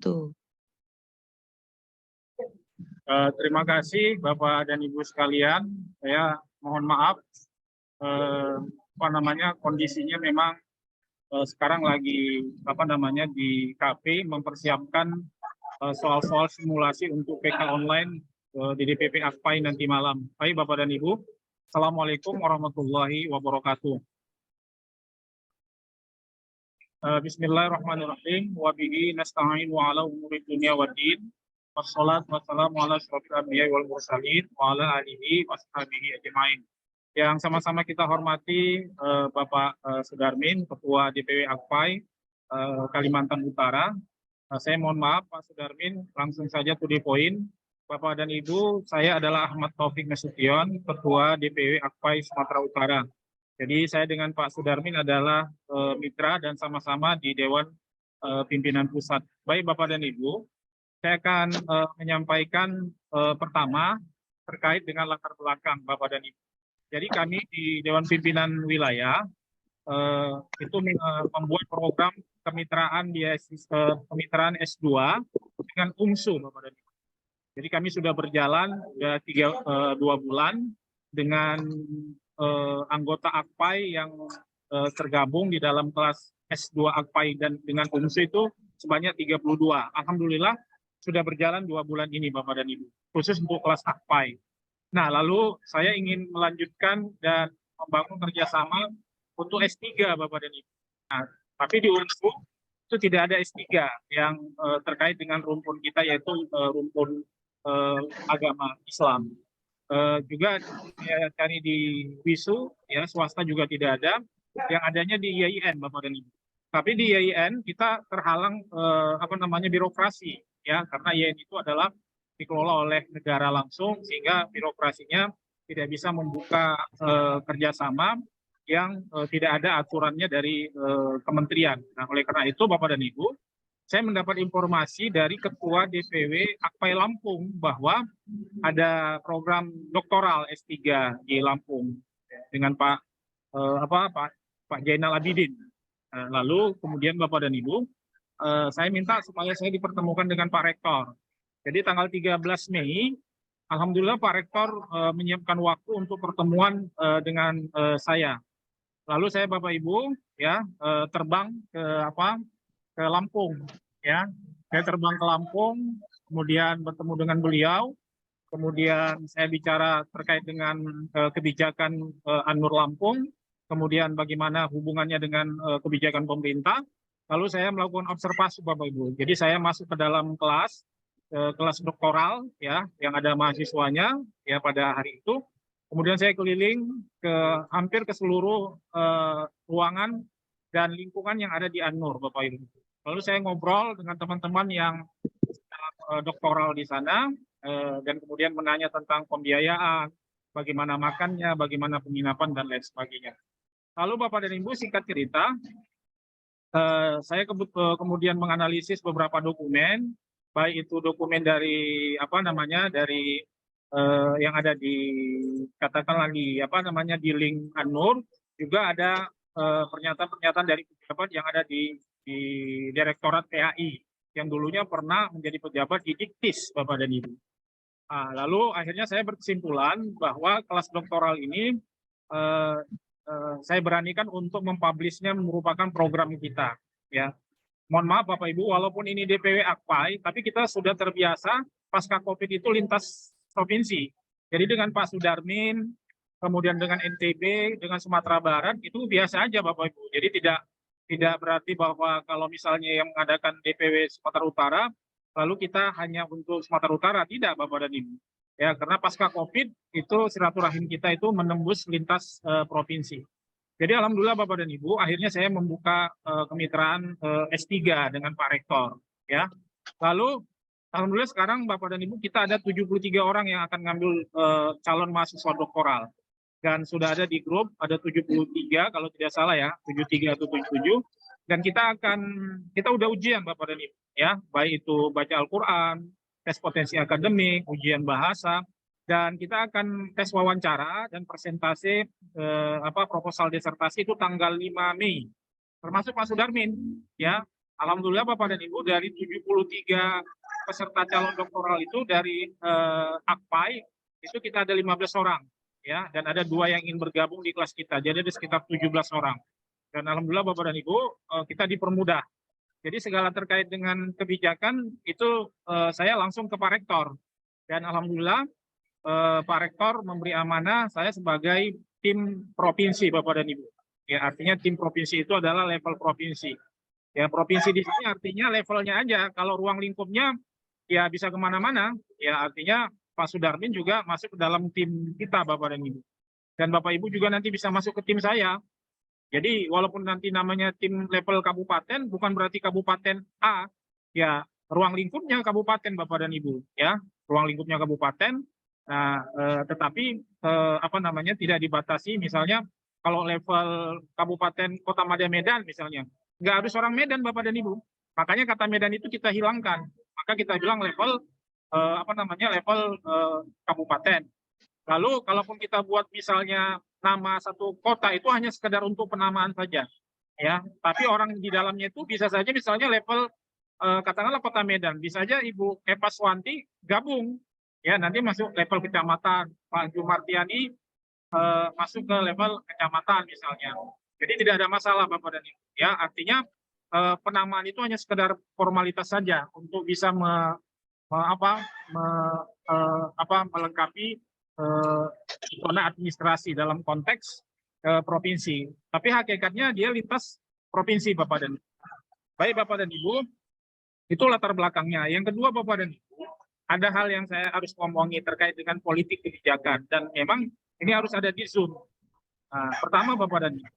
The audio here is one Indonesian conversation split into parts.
wabarakatuh. Terima kasih Bapak dan Ibu sekalian. Saya mohon maaf, kondisinya memang sekarang lagi di KP mempersiapkan soal-soal simulasi untuk PK online di DPP Akpai nanti malam. Baik Bapak dan Ibu, Assalamualaikum warahmatullahi wabarakatuh. Bismillahirrahmanirrahim. Wabihi nasta'in wa ala umuri dunya waddin. Wassalatu wassalamu ala asyrofil anbiya'i wal mursalin wa ala alihi washabihi ajmain. Yang sama-sama kita hormati Bapak Sudarmin, Ketua DPW Akpai Kalimantan Utara. Saya mohon maaf Pak Sudarmin, langsung saja to the point. Bapak dan Ibu, saya adalah Ahmad Taufik Nasution, Ketua DPW Akpai Sumatera Utara. Jadi saya dengan Pak Sudarmin adalah mitra dan sama-sama di Dewan Pimpinan Pusat. Baik Bapak dan Ibu, saya akan menyampaikan pertama terkait dengan latar belakang Bapak dan Ibu. Jadi kami di Dewan Pimpinan Wilayah itu membuat program kemitraan kemitraan S2 dengan UMSU Bapak dan Ibu. Jadi kami sudah berjalan sudah 2 bulan dengan anggota Akpai yang tergabung di dalam kelas S2 Akpai dan dengan UMSU itu sebanyak 32. Alhamdulillah sudah berjalan 2 bulan ini Bapak dan Ibu, khusus untuk kelas Akpai. Nah, lalu saya ingin melanjutkan dan membangun kerjasama untuk S3 Bapak dan Ibu. Nah, tapi di UMSU itu tidak ada S3 yang terkait dengan rumpun kita, yaitu rumpun agama Islam. Juga ya, cari di WISU, ya swasta juga tidak ada, yang adanya di IAIN Bapak dan Ibu. Tapi di IAIN kita terhalang birokrasi, ya karena IAIN itu adalah dikelola oleh negara langsung, sehingga birokrasinya tidak bisa membuka kerjasama yang tidak ada aturannya dari kementerian. Nah, oleh karena itu Bapak dan Ibu, saya mendapat informasi dari Ketua DPW Akpai Lampung bahwa ada program doktoral S3 di Lampung dengan Pak Jainal Abidin. Lalu kemudian Bapak dan Ibu, saya minta supaya saya dipertemukan dengan Pak Rektor. Jadi tanggal 13 Mei, alhamdulillah Pak Rektor menyiapkan waktu untuk pertemuan dengan saya. Lalu saya Bapak Ibu ya terbang ke Lampung, ya. Saya terbang ke Lampung, kemudian bertemu dengan beliau, kemudian saya bicara terkait dengan kebijakan An-Nur Lampung, kemudian bagaimana hubungannya dengan kebijakan pemerintah. Lalu saya melakukan observasi Bapak Ibu. Jadi saya masuk ke dalam kelas doktoral, ya, yang ada mahasiswanya, ya pada hari itu. Kemudian saya keliling hampir ke seluruh ruangan dan lingkungan yang ada di An-Nur Bapak Ibu. Lalu saya ngobrol dengan teman-teman yang doktoral di sana dan kemudian menanya tentang pembiayaan, bagaimana makannya, bagaimana penginapan dan lain sebagainya. Lalu Bapak dan Ibu, singkat cerita, saya kemudian menganalisis beberapa dokumen, baik itu dokumen dari yang ada di katakanlah di link An-Nur, juga ada pernyataan-pernyataan dari pejabat yang ada di Direktorat PAI yang dulunya pernah menjadi pejabat di Diktis Bapak dan Ibu. Lalu akhirnya saya berkesimpulan bahwa kelas doktoral ini saya beranikan untuk mempublishnya merupakan program kita, ya. Mohon maaf Bapak Ibu, walaupun ini DPW Akpai, tapi kita sudah terbiasa pasca COVID itu lintas provinsi. Jadi dengan Pak Sudarmin, kemudian dengan NTB, dengan Sumatera Barat, itu biasa aja Bapak Ibu. Jadi tidak berarti bahwa kalau misalnya yang mengadakan DPW Sumatera Utara, lalu kita hanya untuk Sumatera Utara, tidak Bapak dan Ibu. Ya, karena pasca COVID itu silaturahim kita itu menembus lintas provinsi. Jadi alhamdulillah Bapak dan Ibu, akhirnya saya membuka kemitraan S3 dengan Pak Rektor, ya. Lalu alhamdulillah sekarang Bapak dan Ibu kita ada 73 orang yang akan ngambil calon mahasiswa doktoral. Dan sudah ada di grup ada 73 kalau tidak salah ya, 73 atau 77. Dan kita udah ujian Bapak dan Ibu, ya, baik itu baca Al-Qur'an, tes potensi akademik, ujian bahasa, dan kita akan tes wawancara dan presentasi proposal disertasi itu tanggal 5 Mei. Termasuk Pak Sudarmin, ya. Alhamdulillah Bapak dan Ibu, dari 73 peserta calon doktoral itu dari AKPAI itu kita ada 15 orang ya, dan ada 2 yang ingin bergabung di kelas kita. Jadi ada sekitar 17 orang. Dan alhamdulillah Bapak dan Ibu, kita dipermudah. Jadi segala terkait dengan kebijakan itu saya langsung ke Pak Rektor. Dan alhamdulillah Pak Rektor memberi amanah saya sebagai tim provinsi Bapak dan Ibu. Ya, artinya tim provinsi itu adalah level provinsi. Ya, provinsi di sini artinya levelnya aja. Kalau ruang lingkupnya ya bisa kemana-mana. Ya, artinya Pak Sudarmin juga masuk ke dalam tim kita, Bapak dan Ibu. Dan Bapak Ibu juga nanti bisa masuk ke tim saya. Jadi walaupun nanti namanya tim level kabupaten, bukan berarti kabupaten A. Ya, ruang lingkupnya kabupaten, Bapak dan Ibu. Ya, ruang lingkupnya kabupaten. Nah, tetapi apa namanya tidak dibatasi. Misalnya kalau level kabupaten Kota Madya Medan misalnya. Nggak harus orang Medan, Bapak dan Ibu. Makanya kata Medan itu kita hilangkan. Maka kita bilang level apa namanya level kabupaten. Lalu kalaupun kita buat misalnya nama satu kota itu hanya sekedar untuk penamaan saja, ya. Tapi orang di dalamnya itu bisa saja misalnya level katakanlah Kota Medan, bisa aja Ibu Eva Swanti gabung, ya nanti masuk level kecamatan, Pak Jumartiani masuk ke level kecamatan misalnya. Jadi tidak ada masalah Bapak dan Ibu. Ya, artinya penamaan itu hanya sekedar formalitas saja untuk bisa melengkapi zona administrasi dalam konteks provinsi. Tapi hakikatnya dia lintas provinsi Bapak dan Ibu. Baik Bapak dan Ibu, itu latar belakangnya. Yang kedua Bapak dan Ibu, ada hal yang saya harus ngomongi terkait dengan politik kebijakan dan memang ini harus ada di Zoom. Nah, pertama Bapak dan Ibu,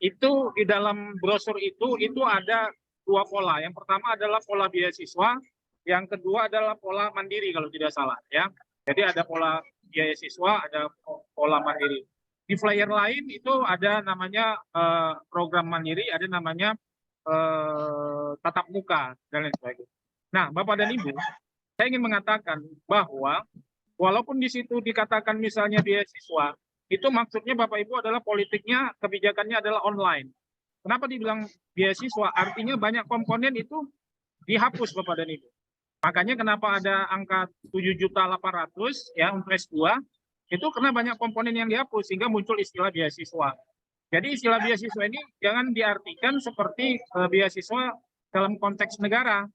itu di dalam brosur itu ada 2 pola. Yang pertama adalah pola beasiswa, yang kedua adalah pola mandiri kalau tidak salah ya. Jadi ada pola beasiswa, ada pola mandiri. Di flyer lain itu ada namanya program mandiri, ada namanya tatap muka dan lain sebagainya. Nah, Bapak dan Ibu, saya ingin mengatakan bahwa walaupun di situ dikatakan misalnya beasiswa, itu maksudnya Bapak Ibu adalah politiknya, kebijakannya adalah online. Kenapa dibilang beasiswa? Artinya banyak komponen itu dihapus Bapak dan Ibu. Makanya kenapa ada angka 7.800.000 ya untuk S2, itu karena banyak komponen yang dihapus sehingga muncul istilah beasiswa. Jadi istilah beasiswa ini jangan diartikan seperti beasiswa dalam konteks negara,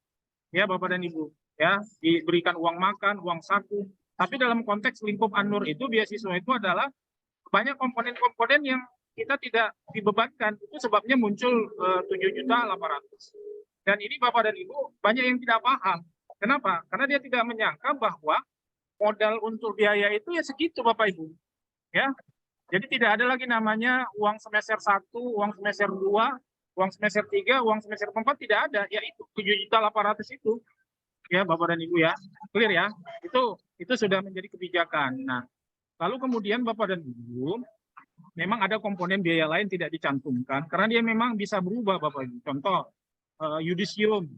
ya Bapak dan Ibu, ya diberikan uang makan, uang saku. Tapi dalam konteks lingkup ANUR itu beasiswa itu adalah banyak komponen-komponen yang kita tidak dibebankan. Itu sebabnya muncul 7.800.000. Dan ini Bapak dan Ibu banyak yang tidak paham. Kenapa? Karena dia tidak menyangka bahwa modal untuk biaya itu ya segitu Bapak Ibu. Ya. Jadi tidak ada lagi namanya uang semester 1, uang semester 2, uang semester 3, uang semester 4 tidak ada. Ya itu 7.800.000 itu. Ya Bapak dan Ibu ya. Clear ya. Itu sudah menjadi kebijakan. Nah, lalu kemudian Bapak dan Ibu, memang ada komponen biaya lain tidak dicantumkan karena dia memang bisa berubah Bapak Ibu. Contoh yudisium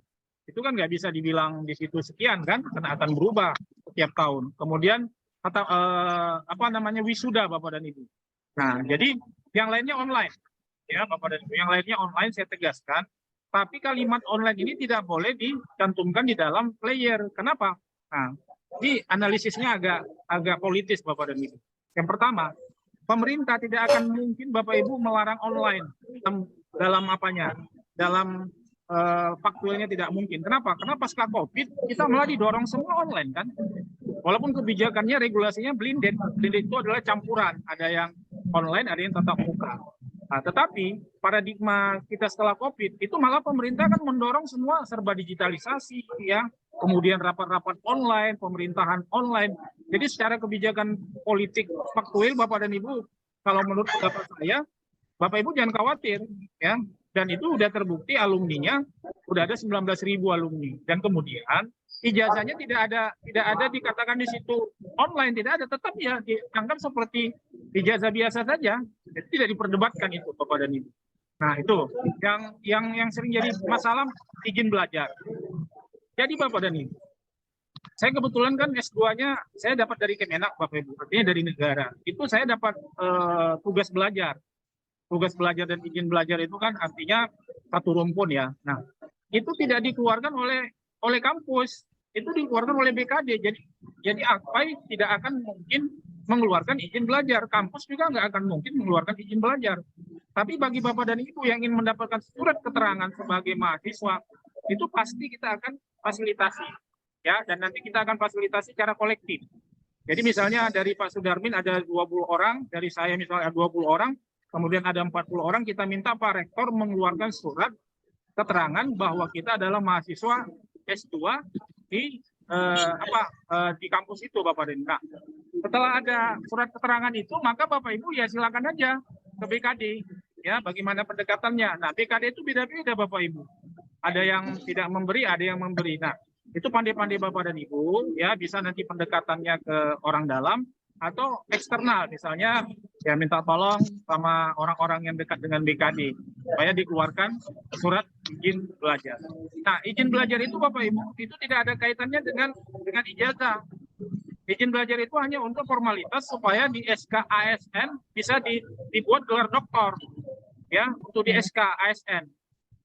itu kan nggak bisa dibilang di situ sekian kan, karena akan berubah setiap tahun. Kemudian apa namanya wisuda Bapak dan Ibu. Nah, jadi yang lainnya online ya Bapak dan Ibu. Yang lainnya online saya tegaskan. Tapi kalimat online ini tidak boleh dicantumkan di dalam player. Kenapa? Nah, ini analisisnya agak politis Bapak dan Ibu. Yang pertama, pemerintah tidak akan mungkin Bapak Ibu melarang online dalam apanya? Dalam faktualnya tidak mungkin. Kenapa? Karena pasca COVID kita malah didorong semua online kan. Walaupun kebijakannya regulasinya blended. Blended itu adalah campuran. Ada yang online, ada yang tatap muka. Nah, tetapi paradigma kita setelah COVID itu malah pemerintah kan mendorong semua serba digitalisasi ya. Kemudian rapat-rapat online, pemerintahan online. Jadi secara kebijakan politik faktual Bapak dan Ibu, kalau menurut pendapat saya, Bapak Ibu jangan khawatir ya. Dan itu sudah terbukti alumninya sudah ada 19.000 alumni. Dan kemudian ijazahnya tidak ada dikatakan di situ online, tidak ada, tetap ya dianggap seperti ijazah biasa saja. Jadi tidak diperdebatkan itu Bapak dan Ibu. Nah, itu yang sering jadi masalah izin belajar. Jadi Bapak dan Ibu, saya kebetulan kan S2-nya saya dapat dari Kemenak Bapak Ibu, artinya dari negara. Itu saya dapat tugas belajar. Tugas belajar dan izin belajar itu kan artinya satu rumpun ya. Nah, itu tidak dikeluarkan oleh kampus, itu dikeluarkan oleh BKD. Jadi AKPAI tidak akan mungkin mengeluarkan izin belajar, kampus juga nggak akan mungkin mengeluarkan izin belajar. Tapi bagi Bapak dan Ibu yang ingin mendapatkan surat keterangan sebagai mahasiswa, itu pasti kita akan fasilitasi, ya, dan nanti kita akan fasilitasi secara kolektif. Jadi misalnya dari Pak Sudarmin ada 20 orang, dari saya misalnya 20 orang, kemudian ada 40 orang, kita minta Pak Rektor mengeluarkan surat keterangan bahwa kita adalah mahasiswa S2 di di kampus itu, Bapak dan Ibu. Nah, setelah ada surat keterangan itu, maka Bapak Ibu ya silakan aja ke BKD, ya, bagaimana pendekatannya. Nah, BKD itu beda-beda Bapak Ibu. Ada yang tidak memberi, ada yang memberi. Nah, itu pandai-pandai Bapak dan Ibu, ya, bisa nanti pendekatannya ke orang dalam atau eksternal, misalnya ya minta tolong sama orang-orang yang dekat dengan BKD supaya dikeluarkan surat izin belajar. Nah, izin belajar itu Bapak Ibu itu tidak ada kaitannya dengan ijazah. Izin belajar itu hanya untuk formalitas supaya di SK ASN bisa dibuat gelar doktor, ya, untuk di SK ASN.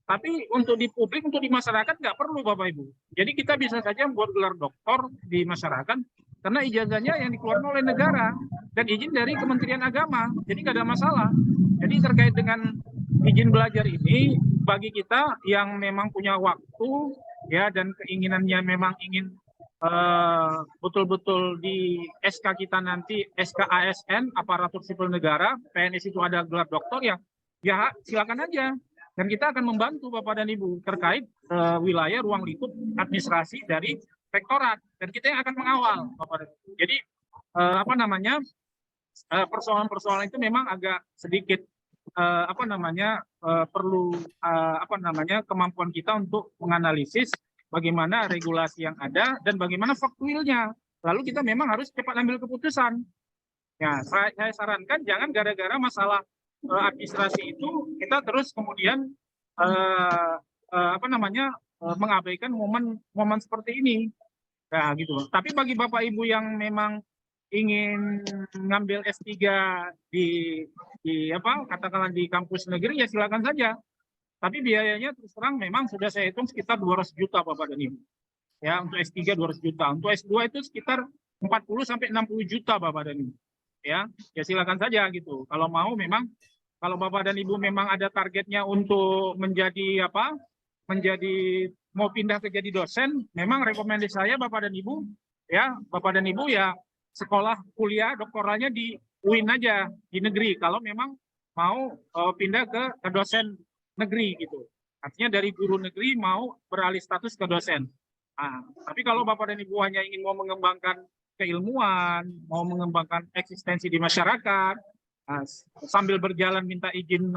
Tapi untuk di publik, untuk di masyarakat nggak perlu Bapak Ibu. Jadi kita bisa saja membuat gelar doktor di masyarakat karena ijazahnya yang dikeluarkan oleh negara dan izin dari Kementerian Agama. Jadi nggak ada masalah. Jadi terkait dengan izin belajar ini, bagi kita yang memang punya waktu, ya, dan keinginannya memang ingin betul-betul di SK kita nanti, SK ASN, aparatur sipil negara, PNS itu ada gelar doktor, ya silakan aja. Dan kita akan membantu Bapak dan Ibu terkait wilayah ruang lingkup administrasi dari rektorat. Dan kita yang akan mengawal Bapak dan Ibu. Jadi persoalan-persoalan itu memang agak sedikit perlu kemampuan kita untuk menganalisis bagaimana regulasi yang ada dan bagaimana faktuilnya. Lalu kita memang harus cepat ambil keputusan. Ya, saya sarankan jangan gara-gara masalah administrasi itu kita terus kemudian mengabaikan momen seperti ini. Nah, gitu. Tapi bagi Bapak Ibu yang memang ingin ngambil S3 katakanlah di kampus negeri, ya silakan saja. Tapi biayanya terus terang memang sudah saya hitung sekitar 200 juta Bapak dan Ibu. Ya, untuk S3 200 juta. Untuk S2 itu sekitar 40 sampai 60 juta Bapak dan Ibu. Ya silakan saja gitu. Kalau mau memang, kalau Bapak dan Ibu memang ada targetnya untuk menjadi mau pindah ke jadi dosen, memang rekomendasi saya Bapak dan Ibu, ya, Bapak dan Ibu ya sekolah kuliah doktoralnya di UIN aja, di negeri, kalau memang mau pindah ke dosen negeri gitu. Artinya dari guru negeri mau beralih status ke dosen. Nah, tapi kalau Bapak dan Ibu hanya ingin mau mengembangkan keilmuan, mau mengembangkan eksistensi di masyarakat, sambil berjalan minta izin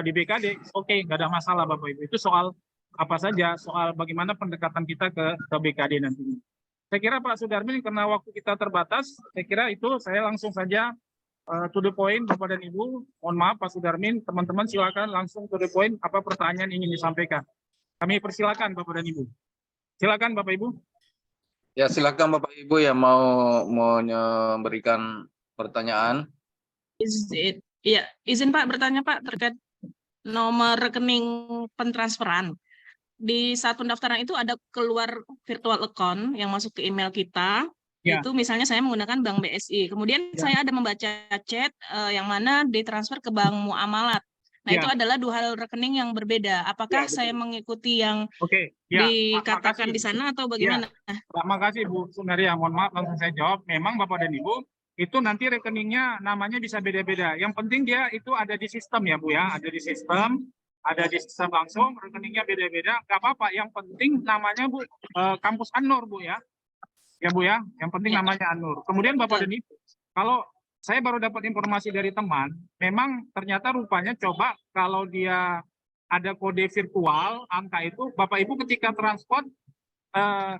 di BKD, oke, nggak ada masalah Bapak Ibu. Itu soal apa saja, soal bagaimana pendekatan kita ke BKD nantinya. Saya kira Pak Sudarmin, karena waktu kita terbatas, saya kira itu saya langsung saja to the point Bapak dan Ibu. Mohon maaf Pak Sudarmin, teman-teman silakan langsung to the point, apa pertanyaan ingin disampaikan. Kami persilakan Bapak dan Ibu. Silakan Bapak Ibu. Ya, silakan Bapak Ibu yang mau memberikan pertanyaan. Izin Pak bertanya Pak terkait nomor rekening pentransferan. Di saat pendaftaran itu ada keluar virtual account yang masuk ke email kita. Ya. Itu misalnya saya menggunakan Bank BSI. Kemudian saya ada membaca chat yang mana ditransfer ke Bank Muamalat. Nah, itu adalah 2 hal rekening yang berbeda. Apakah saya mengikuti yang dikatakan di sana atau bagaimana? Terima kasih Bu Sunaria. Mohon maaf langsung saya jawab. Memang Bapak dan Ibu, itu nanti rekeningnya namanya bisa beda-beda. Yang penting dia itu ada di sistem ya Bu ya. Ada di sistem langsung, rekeningnya beda-beda. Nggak apa-apa. Yang penting namanya Bu kampus An-Nur Bu ya. Ya Bu ya. Yang penting namanya An-Nur. Kemudian Bapak dan Ibu, kalau saya baru dapat informasi dari teman, memang ternyata rupanya coba kalau dia ada kode virtual, angka itu, Bapak Ibu ketika transport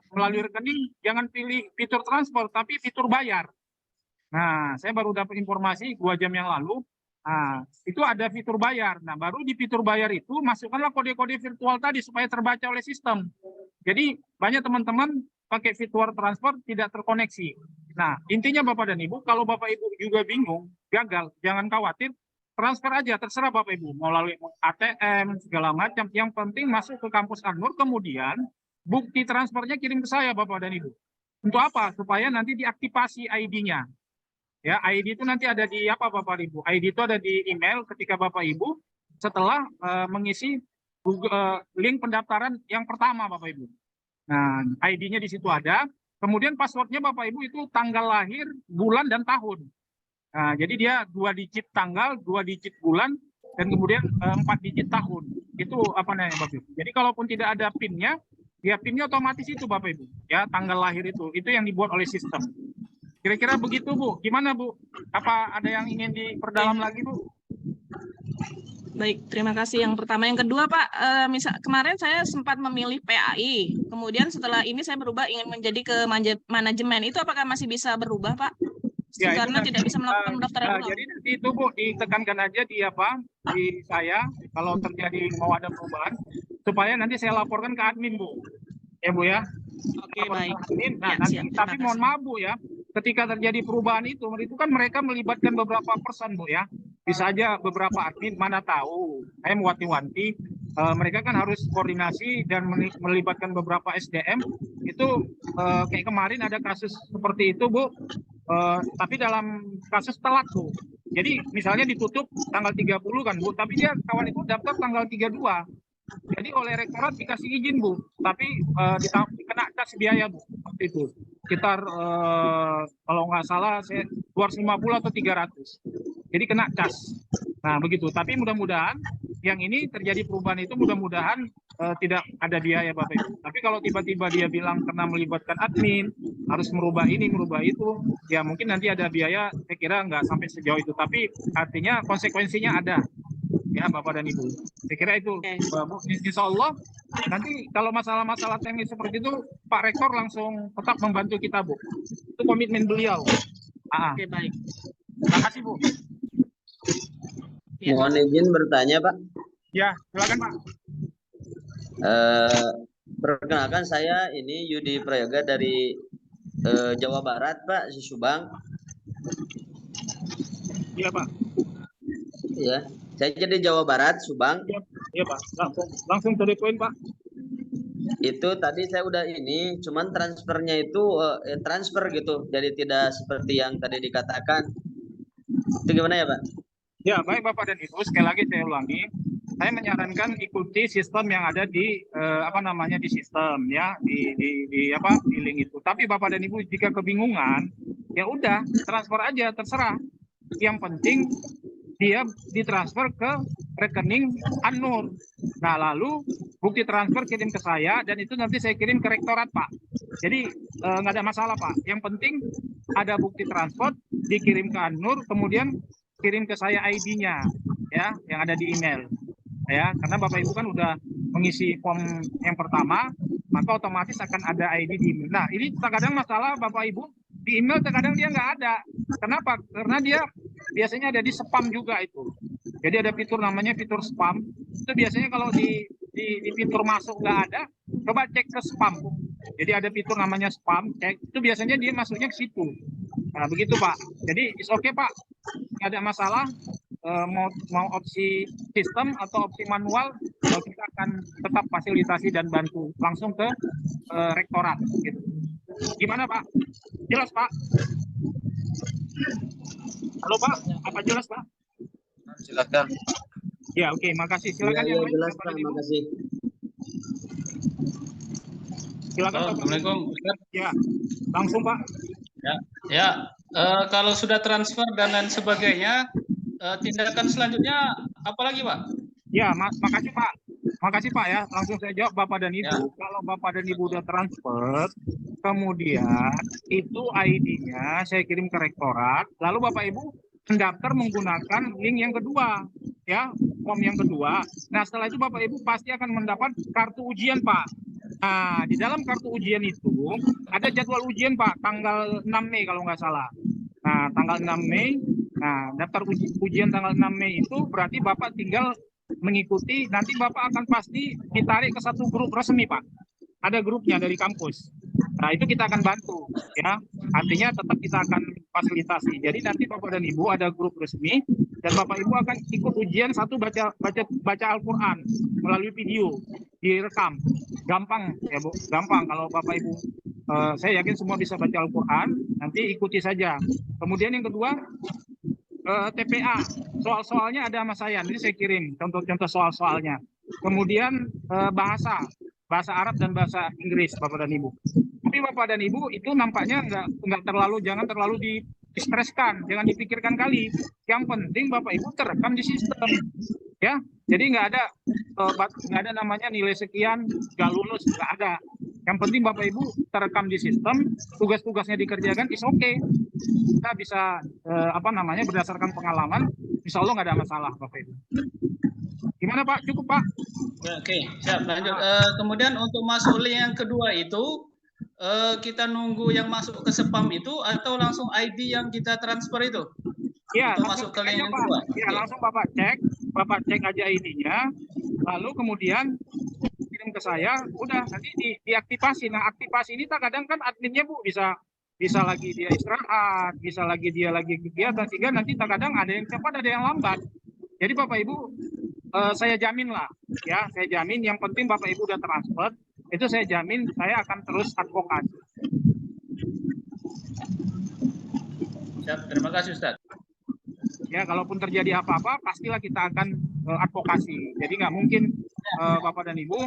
melalui rekening, jangan pilih fitur transport, tapi fitur bayar. Nah, saya baru dapat informasi 2 jam yang lalu, itu ada fitur bayar. Nah, baru di fitur bayar itu, masukkanlah kode-kode virtual tadi supaya terbaca oleh sistem. Jadi, banyak teman-teman pakai fitur transport tidak terkoneksi. Nah, intinya Bapak dan Ibu, kalau Bapak Ibu juga bingung, gagal, jangan khawatir. transfer aja, terserah Bapak Ibu, mau melalui ATM segala macam. Yang penting masuk ke kampus An-Nur, kemudian bukti transfernya kirim ke saya Bapak dan Ibu. Untuk apa? Supaya nanti diaktifasi ID-nya. Ya, ID itu nanti ada di apa Bapak Ibu? ID itu ada di email ketika Bapak Ibu setelah mengisi link pendaftaran yang pertama Bapak Ibu. Nah, ID-nya di situ ada. Kemudian passwordnya Bapak Ibu itu tanggal lahir, bulan, dan tahun. Nah, jadi dia 2 digit tanggal, 2 digit bulan, dan kemudian 4 digit tahun. Itu apa namanya Bapak Ibu. Jadi kalaupun tidak ada PIN-nya, ya PIN-nya otomatis itu Bapak Ibu. Ya, tanggal lahir itu yang dibuat oleh sistem. Kira-kira begitu Bu. Gimana Bu? Apa ada yang ingin diperdalam lagi Bu? Baik, terima kasih. Yang pertama, yang kedua Pak, misal kemarin saya sempat memilih PAI, kemudian setelah ini saya berubah ingin menjadi ke manajemen. Itu apakah masih bisa berubah Pak? Ya, Karena itu tidak bisa melakukan pendaftaran ulang. jadi nanti itu Bu ditekankan aja di saya kalau terjadi mau ada perubahan supaya nanti saya laporkan ke admin Bu. Ya Bu ya. Oke, baik. Nah, Ya, nanti, siap, tapi mohon maaf Bu ya, ketika terjadi perubahan itu kan mereka melibatkan beberapa person Bu ya. Bisa aja beberapa admin, mana tahu. Saya mewanti-wanti, mereka kan harus koordinasi dan melibatkan beberapa SDM. Itu kayak kemarin ada kasus seperti itu Bu, tapi dalam kasus telat Bu. Jadi misalnya ditutup tanggal 30 kan Bu, tapi dia kawan itu daftar tanggal 32. Jadi oleh rektorat dikasih izin Bu, tapi dikena cas biaya Bu, waktu itu sekitar kalau nggak salah saya 250 atau 300. Jadi kena cas. Nah begitu. Tapi mudah-mudahan yang ini terjadi perubahan itu mudah-mudahan tidak ada biaya Bapak Ibu. Tapi kalau tiba-tiba dia bilang karena melibatkan admin harus merubah ini merubah itu, ya mungkin nanti ada biaya. Saya kira nggak sampai sejauh itu. Tapi artinya konsekuensinya ada. Ya Bapak dan Ibu. Saya kira itu Bu. Insya Allah nanti kalau masalah-masalah teknis seperti itu Pak Rektor langsung tetap membantu kita Bu. Itu komitmen beliau. Oke, baik. Terima kasih Bu. Ya. Mohon izin bertanya Pak. Ya silakan Pak. Perkenalkan saya ini Yudi Prayoga dari Jawa Barat Pak, di Subang. Iya Pak. Ya, saya jadi Jawa Barat, Subang. Iya Pak, langsung to the point Pak. Itu tadi saya udah ini, cuman transfernya itu transfer gitu, jadi tidak seperti yang tadi dikatakan. Itu gimana ya Pak? Ya baik Bapak dan Ibu, sekali lagi saya ulangi, saya menyarankan ikuti sistem yang ada di di sistem ya di link itu. Tapi Bapak dan Ibu jika kebingungan, ya udah transfer aja terserah. Yang penting dia ditransfer ke rekening An-Nur. Nah lalu bukti transfer kirim ke saya dan itu nanti saya kirim ke rektorat Pak. Jadi nggak ada masalah Pak. Yang penting ada bukti transfer dikirim ke An-Nur, kemudian kirim ke saya ID-nya ya yang ada di email ya, karena Bapak Ibu kan udah mengisi form yang pertama, maka otomatis akan ada ID di email. Nah ini terkadang masalah Bapak Ibu di email terkadang dia nggak ada. Kenapa? Karena dia biasanya ada di spam juga itu. Jadi ada fitur namanya fitur spam. Itu biasanya kalau di fitur masuk nggak ada, coba cek ke spam. Jadi ada fitur namanya spam, cek. Itu biasanya dia masuknya ke situ. Nah begitu Pak. Jadi it's okay Pak. Nggak ada masalah. Mau opsi sistem atau opsi manual, kita akan tetap fasilitasi dan bantu langsung ke rektorat. Gitu. Gimana Pak? Jelas Pak? Halo Pak, apa jelas Pak? Silakan. Ya oke, makasih. Silakan Ya, yang lain. jelas Pak, makasih. Silakan Pak. Assalamualaikum. Ya, langsung Pak. Ya, kalau sudah transfer dan lain sebagainya, tindakan selanjutnya apa lagi Pak? Ya, makasih Pak. Makasih Pak ya. Langsung saya jawab Bapak dan Ibu. Ya. Kalau Bapak dan Ibu udah transfer, kemudian itu ID-nya saya kirim ke rektorat, lalu Bapak Ibu mendaftar menggunakan link yang kedua, ya, form yang kedua. Nah, setelah itu Bapak Ibu pasti akan mendapat kartu ujian Pak. Nah, di dalam kartu ujian itu ada jadwal ujian Pak, tanggal 6 Mei kalau nggak salah. Nah, tanggal 6 Mei, nah daftar ujian tanggal 6 Mei itu berarti Bapak tinggal mengikuti, nanti Bapak akan pasti ditarik ke satu grup resmi Pak. Ada grupnya dari kampus. Nah itu kita akan bantu ya. Artinya tetap kita akan fasilitasi. Jadi nanti Bapak dan Ibu ada grup resmi dan Bapak Ibu akan ikut ujian satu baca Al-Quran melalui video direkam. Gampang ya Bu, gampang kalau Bapak Ibu. Saya yakin semua bisa baca Al-Quran, nanti ikuti saja. Kemudian yang kedua, TPA, soal-soalnya ada sama saya, nanti saya kirim contoh-contoh soal-soalnya. Kemudian bahasa Arab dan bahasa Inggris, Bapak dan Ibu. Tapi Bapak dan Ibu itu nampaknya jangan terlalu distreskan, jangan dipikirkan kali. Yang penting Bapak Ibu terekam di sistem, ya. Jadi nggak ada namanya nilai sekian nggak lulus, nggak ada. Yang penting Bapak Ibu terekam di sistem, tugas-tugasnya dikerjakan, is okay. Kita bisa berdasarkan pengalaman, insya Allah nggak ada masalah Bapak Ibu. Gimana Pak? Cukup Pak? Oke, siap lanjut. Kemudian untuk masuk link yang kedua itu kita nunggu yang masuk ke spam itu atau langsung ID yang kita transfer itu? Ya, untuk masuk ke link yang kedua. Ya, langsung Bapak cek aja ID-nya, lalu kemudian kirim ke saya, udah nanti diaktifasi. Nah, aktivasi ini kadang kan adminnya Bu bisa lagi dia istirahat, bisa lagi dia lagi kegiatan, sehingga nanti kadang ada yang cepat, ada yang lambat. Jadi Bapak Ibu, saya jamin lah, ya, saya jamin yang penting Bapak Ibu udah transfer, itu saya jamin saya akan terus advokasi. Siap, terima kasih Ustaz. Ya, kalaupun terjadi apa-apa, pastilah kita akan advokasi. Jadi nggak mungkin Bapak dan Ibu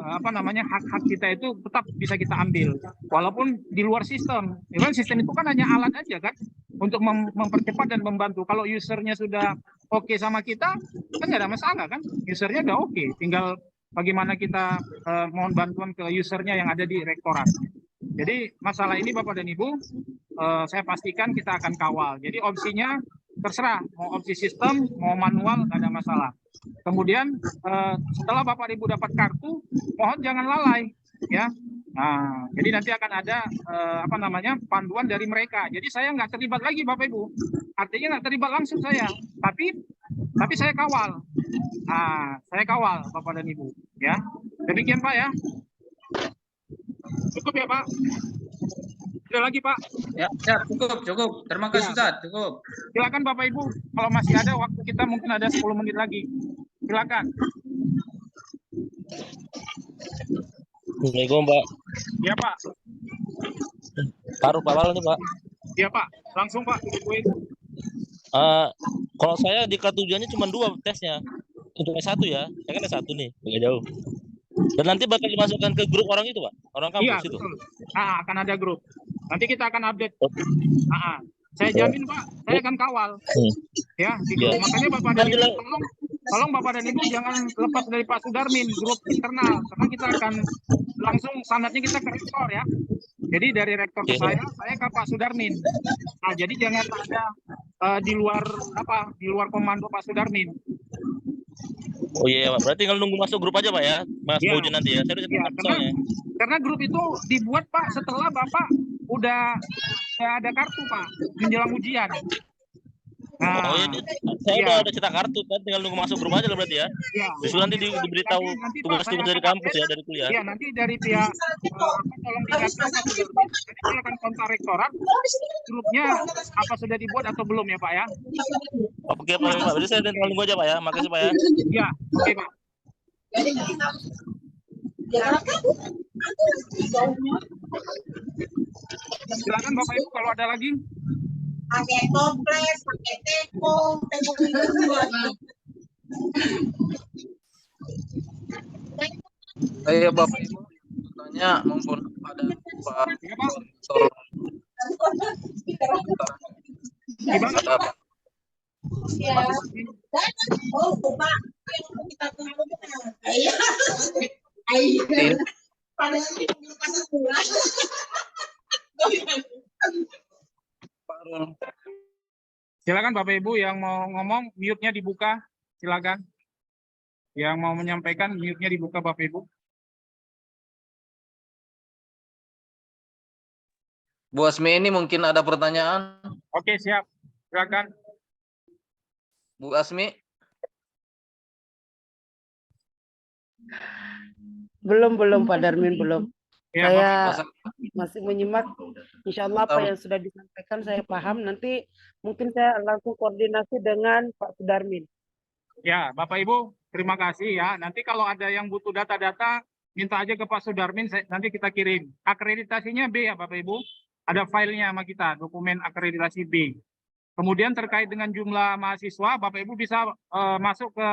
hak-hak kita itu tetap bisa kita ambil, walaupun di luar sistem. Ya kan, sistem itu kan hanya alat aja kan untuk mempercepat dan membantu. Kalau usernya sudah oke sama kita, kan nggak ada masalah kan? Usernya udah oke, tinggal bagaimana kita mohon bantuan ke usernya yang ada di rektorat. Jadi masalah ini Bapak dan Ibu, saya pastikan kita akan kawal. Jadi opsinya terserah, mau opsi sistem, mau manual, nggak ada masalah. Kemudian setelah Bapak Ibu dapat kartu, mohon jangan lalai, ya. Nah, jadi nanti akan ada panduan dari mereka. Jadi saya nggak terlibat lagi Bapak Ibu, artinya nggak terlibat langsung saya, tapi saya kawal. Nah, saya kawal Bapak dan Ibu, ya. Demikian Pak ya. Cukup ya Pak? Ada lagi Pak? Ya, siap, cukup. Terima kasih Ustaz, cukup. Silakan Bapak Ibu, kalau masih ada waktu kita mungkin ada 10 menit lagi. Silakan. Assalamualaikum Pak. Ya Pak. Taruh Pak Wal nih Pak. Ya Pak, langsung Pak. Kalau saya di ketujuannya cuma 2 tesnya. Untuk S1 ya, saya kan S1 nih, agak jauh. Dan nanti bakal dimasukkan ke grup orang itu Pak, orang kampus itu. Betul. Akan ada grup. Nanti kita akan update. Saya jamin Pak, saya akan kawal. Ya, di grup. Makanya Bapak dan Ibu, tolong Bapak dan Ibu jangan lepas dari Pak Sudarmin, grup internal. Karena kita akan langsung sandatnya kita ke rektor ya. Jadi dari rektor ke saya ke Pak Sudarmin. Nah, jadi jangan ada di luar komando Pak Sudarmin. Oh iya Pak, berarti tinggal nunggu masuk grup aja Pak ya, Mas mau ujian nanti ya. Saya udah karena grup itu dibuat Pak setelah Bapak udah ada kartu Pak menjelang ujian. Nah, saya udah cetak kartu kan, tinggal nunggu masuk grup aja lah berarti ya. Besok nanti diberitahu tugas-tugas dari kampus ya, dari kuliah. Iya, nanti dari pihak tolong diingatkan nanti kita akan kontak rektorat grupnya apa sudah dibuat atau belum ya Pak ya. Oke Pak, berarti saya tinggal nunggu aja Pak ya. Makasih Pak ya. Iya, oke Pak. Silakan Bapak Ibu kalau ada lagi. Pakai toples, pakai teko Saya Bapak Ibu bertanya maupun pada Pak Profesor. Gimana Pak? Oh, Pak, kita tunggu. Iya. Padahal ini pasar pulang. Silakan Bapak Ibu yang mau ngomong, mute-nya dibuka. Silakan. Yang mau menyampaikan, mute-nya dibuka Bapak Ibu. Bu Asmi ini mungkin ada pertanyaan. Oke, siap. Silakan. Bu Asmi. Belum Pak Darmin, belum. Ya, Saya Bapak. masih menyimak. Insya Allah apa yang sudah disampaikan saya paham. Nanti mungkin saya langsung koordinasi dengan Pak Sudarmin. Ya, Bapak Ibu, terima kasih ya. Nanti kalau ada yang butuh data-data, minta aja ke Pak Sudarmin, nanti kita kirim. Akreditasinya B ya Bapak Ibu. Ada filenya sama kita, dokumen akreditasi B. Kemudian terkait dengan jumlah mahasiswa, Bapak Ibu bisa masuk ke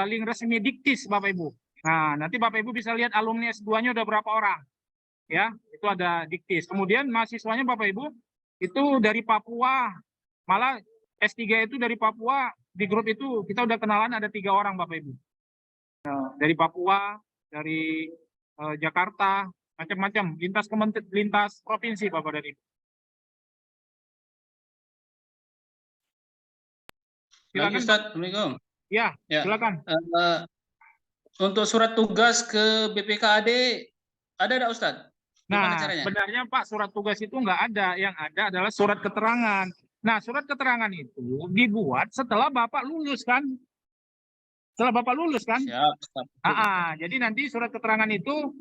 link resmi Diktis Bapak Ibu. Nah, nanti Bapak Ibu bisa lihat alumni S2-nya udah berapa orang. Ya, itu ada Diktis. Kemudian mahasiswanya Bapak Ibu itu dari Papua, malah S3 itu dari Papua. Di grup itu kita udah kenalan ada 3 orang Bapak Ibu. Dari Papua, dari Jakarta, macam-macam, lintas provinsi Bapak dan Ibu. Silakan Ustaz, Assalamualaikum. Ya, silakan. Untuk surat tugas ke BPKAD ada enggak Ustaz? Gimana caranya? Sebenarnya Pak, surat tugas itu nggak ada. Yang ada adalah surat keterangan. Nah, surat keterangan itu dibuat setelah Bapak lulus kan? Setelah Bapak lulus kan? Siap. Jadi nanti surat keterangan itu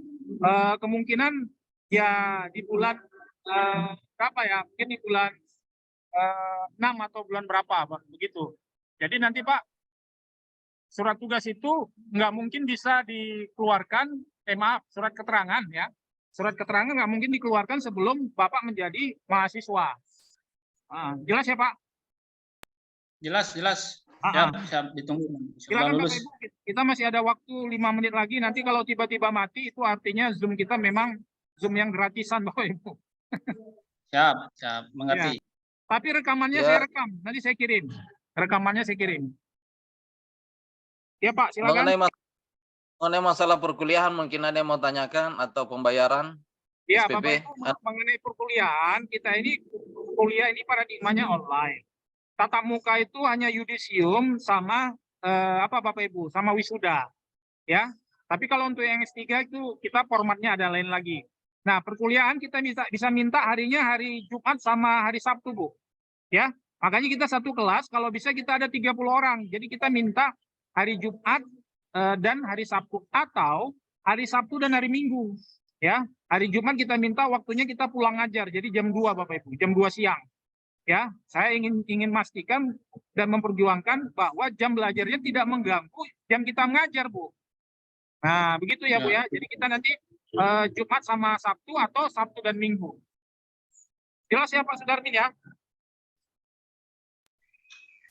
kemungkinan ya di bulan berapa ya? Mungkin di bulan 6 atau bulan berapa, Pak? Begitu. Jadi nanti Pak, surat tugas itu nggak mungkin bisa dikeluarkan, surat keterangan ya. Surat keterangan nggak mungkin dikeluarkan sebelum Bapak menjadi mahasiswa. Jelas ya Pak? Jelas. Siap, ditunggu. Silakan Bapak Ibu, kita masih ada waktu 5 menit lagi. Nanti kalau tiba-tiba mati itu artinya Zoom kita memang Zoom yang gratisan Bapak Ibu. Siap, mengerti. Ya. Tapi rekamannya saya rekam, nanti saya kirim. Rekamannya saya kirim. Ya Pak, silakan. Mengenai masalah perkuliahan mungkin ada yang mau tanyakan atau pembayaran Ya, SPP. Bapak Ibu, mengenai perkuliahan, kita ini kuliah ini paradigmanya online. Tatap muka itu hanya yudisium sama Bapak Ibu, sama wisuda. Ya. Tapi kalau untuk yang S3 itu kita formatnya ada lain lagi. Nah, perkuliahan kita bisa minta harinya hari Jumat sama hari Sabtu, Bu. Ya. Makanya kita satu kelas kalau bisa kita ada 30 orang. Jadi kita minta hari Jumat dan hari Sabtu atau hari Sabtu dan hari Minggu. Ya, hari Jumat kita minta waktunya kita pulang ngajar. Jadi jam 2 Bapak Ibu, jam 2 siang. Ya, saya ingin memastikan dan memperjuangkan bahwa jam belajarnya tidak mengganggu jam kita mengajar, Bu. Nah, begitu ya, Bu ya. Jadi kita nanti Jumat sama Sabtu atau Sabtu dan Minggu. Jelas ya Pak Sudarmin ya?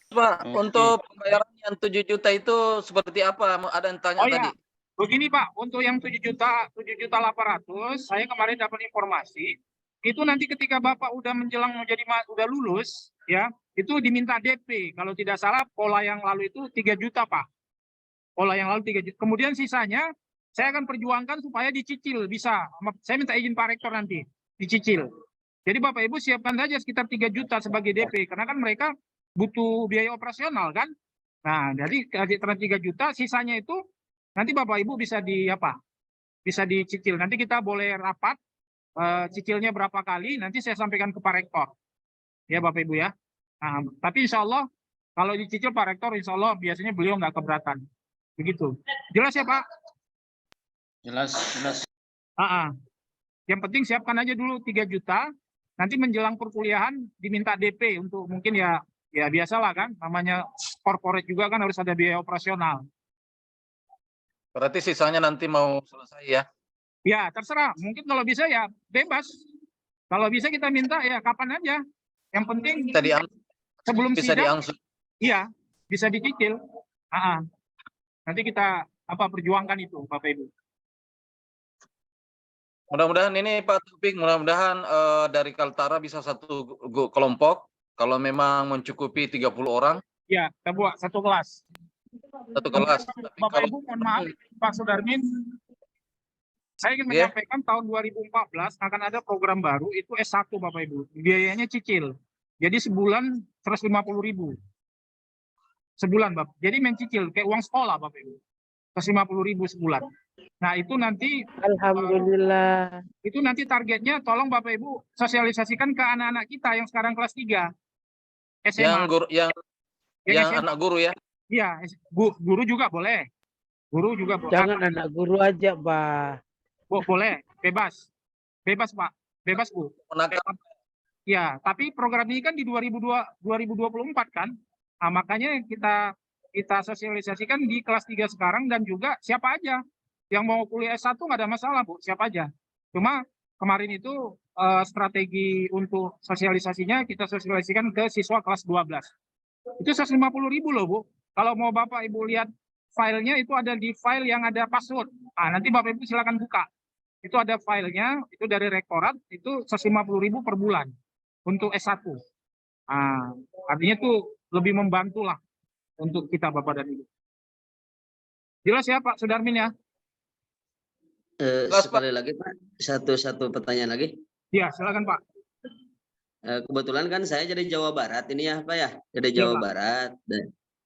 Pak, untuk pembayaran yang 7 juta itu seperti apa? Ada yang tanya tadi. Begini Pak, untuk yang 7.800.000, saya kemarin dapat informasi, itu nanti ketika Bapak udah menjelang udah lulus, ya, itu diminta DP. Kalau tidak salah, pola yang lalu itu 3 juta Pak. Pola yang lalu 3 juta. Kemudian sisanya, saya akan perjuangkan supaya dicicil, bisa. Saya minta izin Pak Rektor nanti, dicicil. Jadi Bapak Ibu siapkan saja sekitar 3 juta sebagai DP, karena kan mereka butuh biaya operasional kan. Nah, jadi 3 juta, sisanya itu nanti Bapak Ibu bisa bisa dicicil. Nanti kita boleh rapat cicilnya berapa kali, nanti saya sampaikan ke Pak Rektor. Ya Bapak Ibu ya. Nah, tapi insya Allah kalau dicicil Pak Rektor, insya Allah biasanya beliau nggak keberatan. Begitu. Jelas ya Pak? Jelas. Yang penting siapkan aja dulu 3 juta. Nanti menjelang perkuliahan diminta DP untuk mungkin ya biasalah kan, namanya corporate juga kan harus ada biaya operasional. Berarti sisanya nanti mau selesai ya? Ya, terserah. Mungkin kalau bisa ya bebas. Kalau bisa kita minta ya kapan aja. Yang penting sebelum bisa sidang. diangsur. Iya, bisa dicicil. Nanti kita perjuangkan itu, Bapak Ibu. Mudah-mudahan ini Pak Taufik, mudah-mudahan dari Kaltara bisa satu kelompok. Kalau memang mencukupi 30 orang. Ya, kita buat satu kelas. Satu kelas. Bapak Ibu, mohon maaf, Pak Sudarmin. Saya ingin menyampaikan tahun 2014 akan ada program baru, itu S1 Bapak Ibu. Biayanya cicil. Jadi sebulan 150.000. Sebulan, Bapak. Jadi mencicil, kayak uang sekolah Bapak Ibu. 150.000 sebulan. Nah, itu nanti Alhamdulillah. Itu nanti targetnya tolong Bapak Ibu sosialisasikan ke anak-anak kita yang sekarang kelas 3 SMA. Yang anak guru ya? Iya, guru juga boleh. Guru juga boleh. Jangan anak guru aja, Pak. Boleh. bebas. Bebas, Pak. Bebas, Bu. Ya, tapi program ini kan di 2024 kan. Nah, makanya kita sosialisasikan di kelas 3 sekarang, dan juga siapa aja yang mau kuliah S1 nggak ada masalah, Bu, siapa aja. Cuma kemarin itu strategi untuk sosialisasinya kita sosialisasikan ke siswa kelas 12. Itu 150.000 loh, Bu. Kalau mau Bapak Ibu lihat filenya, itu ada di file yang ada password. Nah, nanti Bapak Ibu silakan buka. Itu ada filenya, itu dari rektorat, itu 150.000 per bulan untuk S1. Nah, artinya tuh lebih membantu lah untuk kita Bapak dan Ibu. Jelas ya Pak Sudarmin ya? Sekali lagi Pak, satu pertanyaan lagi. Ya, silakan Pak. Kebetulan kan saya jadi Jawa Barat ini ya Pak ya, dari Iya, Jawa Pak. Barat,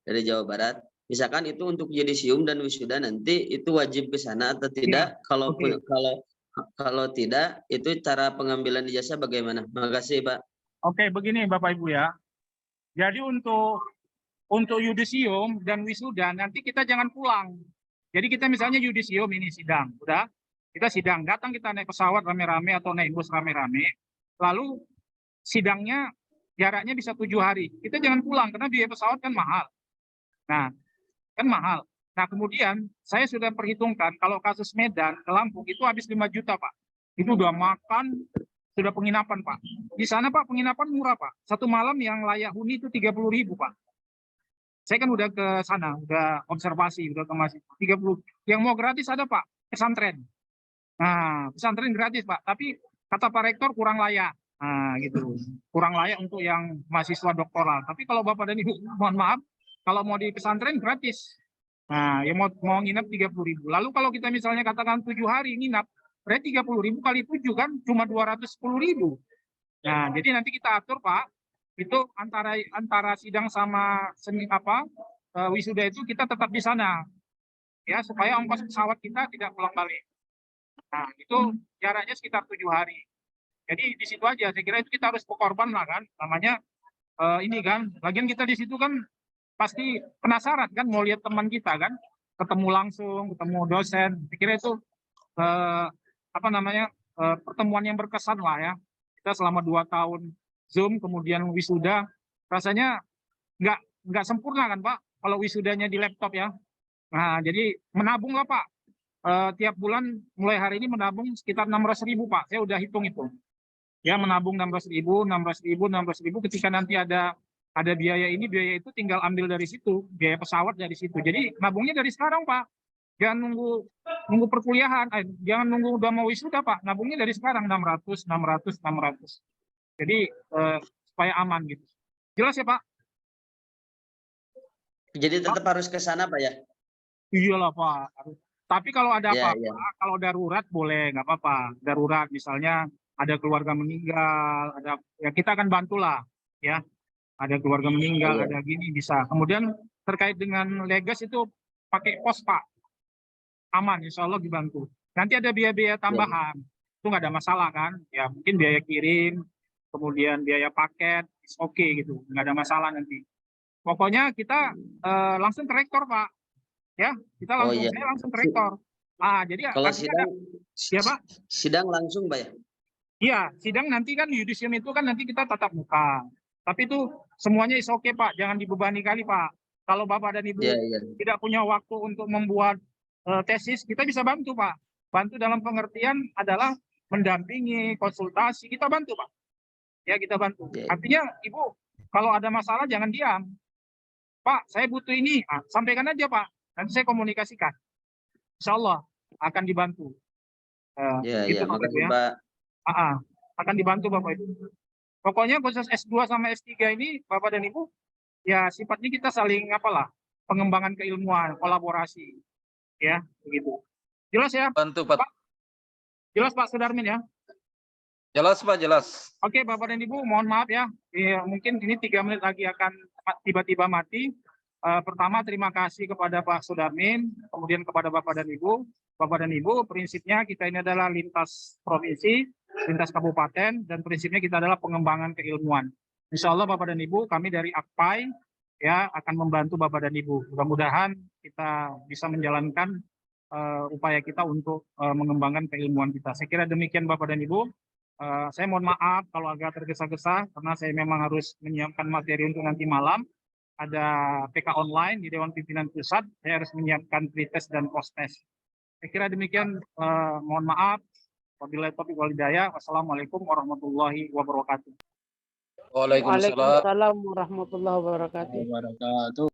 dari Jawa Barat. Misalkan itu untuk yudisium dan wisuda nanti itu wajib ke sana atau tidak? oke. Kalau tidak, itu cara pengambilan ijazah bagaimana? Makasih Pak. Oke, begini Bapak Ibu ya. Jadi untuk yudisium dan wisuda nanti kita jangan pulang. Jadi kita misalnya yudisium ini sidang, udah kita sidang, datang kita naik pesawat rame-rame atau naik bus rame-rame, lalu sidangnya jaraknya bisa 7 hari. Kita jangan pulang karena biaya pesawat kan mahal. Nah, kan mahal. Nah, kemudian saya sudah perhitungkan kalau kasus Medan ke Lampung itu habis 5 juta, Pak. Itu udah makan, sudah penginapan, Pak. Di sana, Pak, penginapan murah, Pak. Satu malam yang layak huni itu 30.000, Pak. Saya kan udah ke sana, udah observasi, udah ke masjid. 30. Yang mau gratis ada, Pak, pesantren. Nah, pesantren gratis, Pak. Tapi kata Pak Rektor kurang layak. Nah, gitu. Kurang layak untuk yang mahasiswa doktoral. Tapi kalau Bapak dan Ibu, mohon maaf, kalau mau di pesantren gratis. Nah, yang mau nginep 30.000. Lalu kalau kita misalnya katakan 7 hari nginap, berarti 30.000 kali 7 kan cuma 210.000. Nah, jadi nanti kita atur Pak, itu antara sidang sama wisuda itu kita tetap di sana, ya supaya ongkos pesawat kita tidak pulang balik. Nah, itu jaraknya sekitar 7 hari. Jadi di situ aja, saya kira itu kita harus berkorban lah kan, namanya ini kan, lagian kita di situ kan pasti penasaran kan, mau lihat teman kita kan, ketemu langsung, ketemu dosen. Saya kira itu pertemuan yang berkesan lah ya. Kita selama 2 tahun Zoom, kemudian wisuda, rasanya nggak sempurna kan Pak, kalau wisudanya di laptop ya. Nah, jadi menabung lah Pak. Tiap bulan mulai hari ini menabung sekitar 600.000 Pak. Saya udah hitung itu. Ya, menabung 600.000, ketika nanti ada biaya ini, biaya itu tinggal ambil dari situ, biaya pesawat dari situ. Jadi nabungnya dari sekarang Pak. Jangan nunggu perkuliahan, jangan nunggu udah mau wisuda Pak. Nabungnya dari sekarang 600. Jadi supaya aman gitu. Jelas ya Pak? Jadi tetap harus ke sana Pak ya? Iyalah Pak. Tapi kalau ada Ya, apa-apa, kalau darurat boleh, nggak apa-apa. Darurat misalnya ada keluarga meninggal, ya kita akan bantulah ya. Ada keluarga meninggal, Iya. ada gini bisa. Kemudian terkait dengan legas itu pakai pos Pak. Aman, insya Allah dibantu. Nanti ada biaya-biaya tambahan, itu nggak ada masalah kan? Ya mungkin biaya kirim, kemudian biaya paket, oke gitu, nggak ada masalah nanti. Pokoknya kita langsung ke rektor Pak, ya kita langsung, iya. saya langsung ke rektor. Jadi Kalau artinya ya Pak? sidang langsung Pak ya? Iya, sidang nanti kan yudisium itu kan nanti kita tatap muka. Tapi itu semuanya is oke Pak, jangan dibebani kali Pak. Kalau Bapak dan Ibu tidak punya waktu untuk membuat tesis, kita bisa bantu Pak. Bantu dalam pengertian adalah mendampingi, konsultasi, kita bantu Pak. Ya kita bantu. Artinya Ibu kalau ada masalah jangan diam. Pak, saya butuh ini, sampaikan aja Pak. Nanti saya komunikasikan. Insya Allah akan dibantu. Iya, makasih ya. Pak. Akan dibantu Bapak Ibu. Pokoknya khusus S2 sama S3 ini Bapak dan Ibu, ya sifatnya kita saling pengembangan keilmuan, kolaborasi. Ya, begitu. Jelas ya? Bantu Pak. Jelas Pak Sudarmin ya? Jelas Pak, jelas. Oke Bapak dan Ibu, mohon maaf ya. Mungkin ini 3 menit lagi akan tiba-tiba mati. Pertama terima kasih kepada Pak Sudarmin, kemudian kepada Bapak dan Ibu. Bapak dan Ibu, prinsipnya kita ini adalah lintas provinsi, lintas kabupaten, dan prinsipnya kita adalah pengembangan keilmuan. Insya Allah Bapak dan Ibu, kami dari AKPAI ya akan membantu Bapak dan Ibu. Mudah-mudahan kita bisa menjalankan upaya kita untuk mengembangkan keilmuan kita. Saya kira demikian Bapak dan Ibu. Saya mohon maaf kalau agak tergesa-gesa karena saya memang harus menyiapkan materi untuk nanti malam. Ada PK online di Dewan Pimpinan Pusat. Saya harus menyiapkan pretest dan post-test. Saya kira demikian. Mohon maaf. Wabillahi taufiq wal hidayah. Wassalamualaikum warahmatullahi wabarakatuh. Waalaikumsalam. Waalaikumsalam warahmatullahi wabarakatuh.